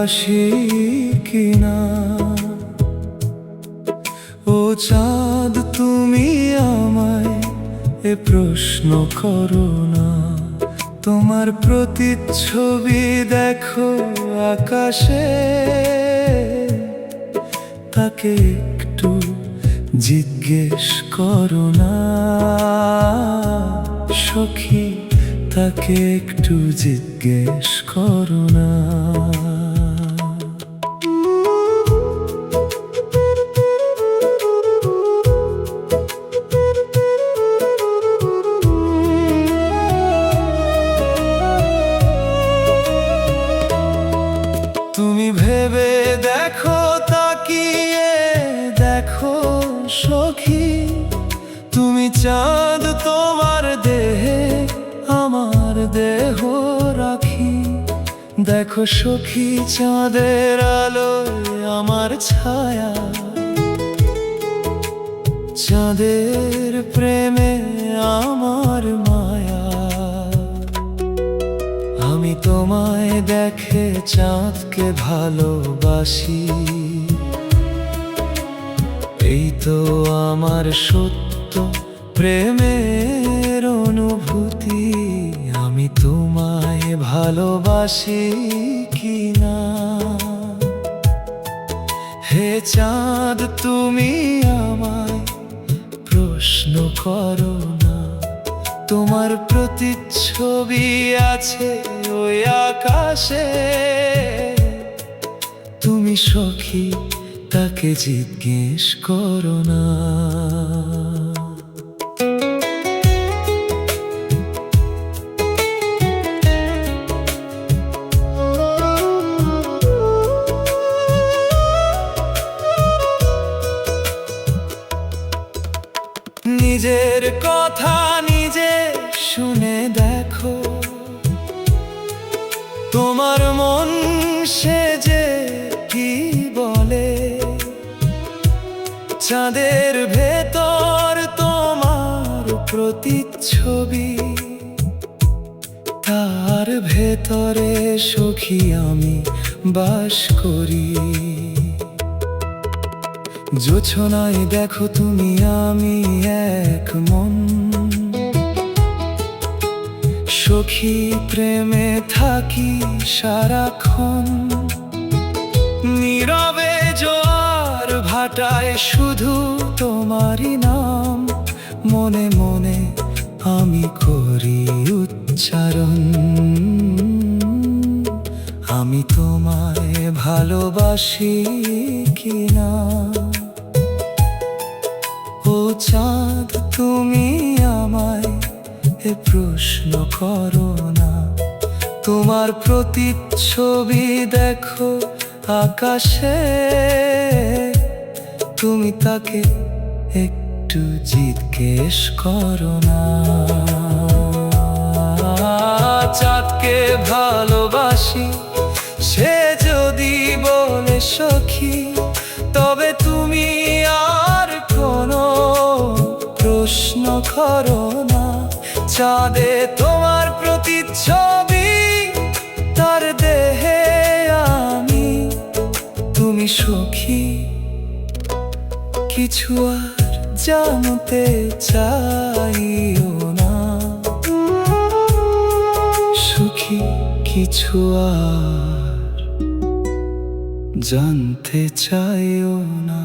ভালোবাসি কিনা। ও চাঁদ তুমি আমায় এ প্রশ্ন করো না। তোমার প্রতিচ্ছবি দেখো আকাশে, তাকে একটু জিজ্ঞেস করো না সখী, তাকে একটু জিজ্ঞেস করো না। তুমি ভেবে দেখো, তাকিয়ে দেখো সখী, তুমি চাঁদ তোমার দেহে আমার দেহ রাখি। দেখো সখী চাঁদের আলোয় আমার ছায়া, চাঁদের প্রেমে আমার মায়া। আমি তোমায় দেখে চাঁদকে ভালোবাসি, এই তো আমার সত্য প্রেমের অনুভূতি। আমি তোমায় ভালোবাসি কিনা। হে চাঁদ তুমি আমায় প্রশ্ন করো না। তোমার প্রতিচ্ছবি আছে ওই আকাশে, তুমি সখী তাকে জিজ্ঞেস করো না। নিজের কথা নিজে শুনে দেখো, তোমার মন সে যে কি বলে। চাঁদের ভেতর তোমার প্রতিচ্ছবি, তার ভেতরে সখী আমি বাস করি। জোছনায় দেখো তুমি আমি এক মন, সখী প্রেমে থাকি সারাক্ষণ। নীরবে জোয়ার ভাটায় শুধু তোমারই নাম, মনে মনে আমি করি উচ্চারণ। আমি তোমায় ভালোবাসি কিনা। ও চাঁদ তুমি আমায় এ প্রশ্ন করো না। তোমার প্রতিচ্ছবি দেখো আকাশে, তুমি তাকে একটু জিজ্ঞেস করো না। চাঁদকে ভালোবাসি সে যদি বলে সখী, তবে তুমি আর কোনো প্রশ্ন করো না। চাঁদে তোমার প্রতিচ্ছবি, তার দেহে আমি, তুমি সখী কিছু আর জানতে চাইও না। সখী কিছু আর জানতে চাইও না।